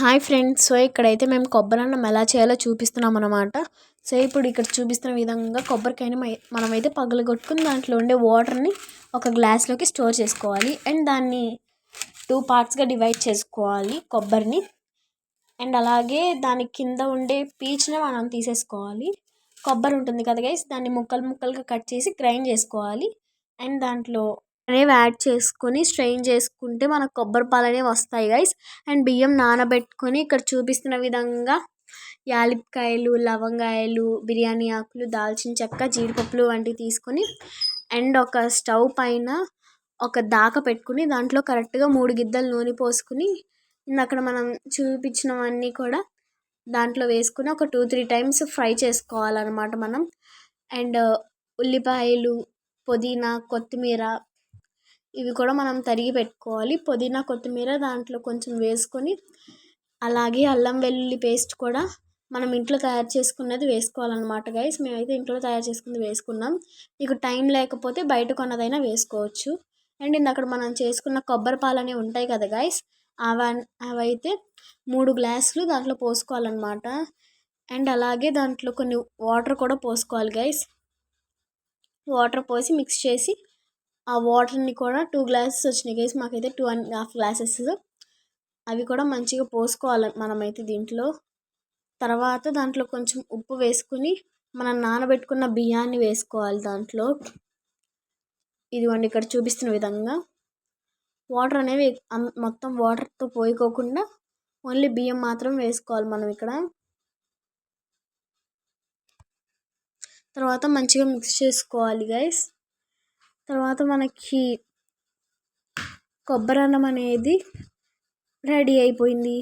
Hi friends. So ఇక్కడైతే మేము కొబ్బరన్నం ఎలా చేయాలో చూపిస్తున్నాం అనమాట. సో ఇప్పుడు ఇక్కడ చూపిస్తున్న విధంగా కొబ్బరికాయని మనమైతే పగలగొట్టుకుని దాంట్లో ఉండే వాటర్ని ఒక గ్లాస్లోకి స్టోర్ చేసుకోవాలి. అండ్ దాన్ని 2 పార్ట్స్గా డివైడ్ చేసుకోవాలి కొబ్బరిని. అండ్ అలాగే దాని కింద ఉండే పీచుని మనం తీసేసుకోవాలి. కొబ్బరి ఉంటుంది కదా గైస్, దాన్ని ముక్కలు ముక్కలుగా కట్ చేసి గ్రైండ్ చేసుకోవాలి. అండ్ దాంట్లో అనేవి యాడ్ చేసుకొని స్ట్రెయిన్ చేసుకుంటే మనకు కొబ్బరి పాలు అనేవి వస్తాయి గైస్. అండ్ బియ్యం నానబెట్టుకొని ఇక్కడ చూపిస్తున్న విధంగా యాలక్కాయలు, లవంగాయలు, బిర్యానీ ఆకులు, దాల్చిన చెక్క, జీడిపప్పులు వంటివి తీసుకొని అండ్ ఒక స్టవ్ పైన ఒక దాక పెట్టుకుని దాంట్లో కరెక్ట్గా 3 గిద్దలు నూనె పోసుకుని అక్కడ మనం చూపించినవన్నీ కూడా దాంట్లో వేసుకుని ఒక 2-3 టైమ్స్ ఫ్రై చేసుకోవాలన్నమాట మనం. అండ్ ఉల్లిపాయలు, పుదీనా, కొత్తిమీర ఇవి కూడా మనం తరిగి పెట్టుకోవాలి. పుదీనా, కొత్తిమీర దాంట్లో కొంచెం వేసుకొని అలాగే అల్లం వెల్లుల్లి పేస్ట్ కూడా మనం ఇంట్లో తయారు చేసుకున్నది వేసుకోవాలన్నమాట గైస్. మేమైతే ఇంట్లో తయారు చేసుకున్నది వేసుకున్నాం. మీకు టైం లేకపోతే బయట కొన్నదైనా వేసుకోవచ్చు. అండ్ అక్కడ మనం చేసుకున్న కొబ్బరి పాలు అనేవి ఉంటాయి కదా గైస్, అవైతే 3 గ్లాసులు దాంట్లో పోసుకోవాలన్నమాట. అండ్ అలాగే దాంట్లో కొన్ని వాటర్ కూడా పోసుకోవాలి గైస్. వాటర్ పోసి మిక్స్ చేసి ఆ వాటర్ని కూడా 2 గ్లాసెస్ వచ్చినాయి గైస్, మాకైతే 2.5 గ్లాసెస్. అవి కూడా మంచిగా పోసుకోవాలి మనమైతే దీంట్లో. తర్వాత దాంట్లో కొంచెం ఉప్పు వేసుకుని మనం నానబెట్టుకున్న బియ్యాన్ని వేసుకోవాలి దాంట్లో. ఇదిగోండి ఇక్కడ చూపిస్తున్న విధంగా వాటర్ అనేవి మొత్తం వాటర్తో పోయికోకుండా ఓన్లీ బియ్యం మాత్రం వేసుకోవాలి మనం ఇక్కడ. తర్వాత మంచిగా మిక్స్ చేసుకోవాలి గైస్. తర్వాత మనకి కొబ్బరి అన్నం అనేది రెడీ అయిపోయింది.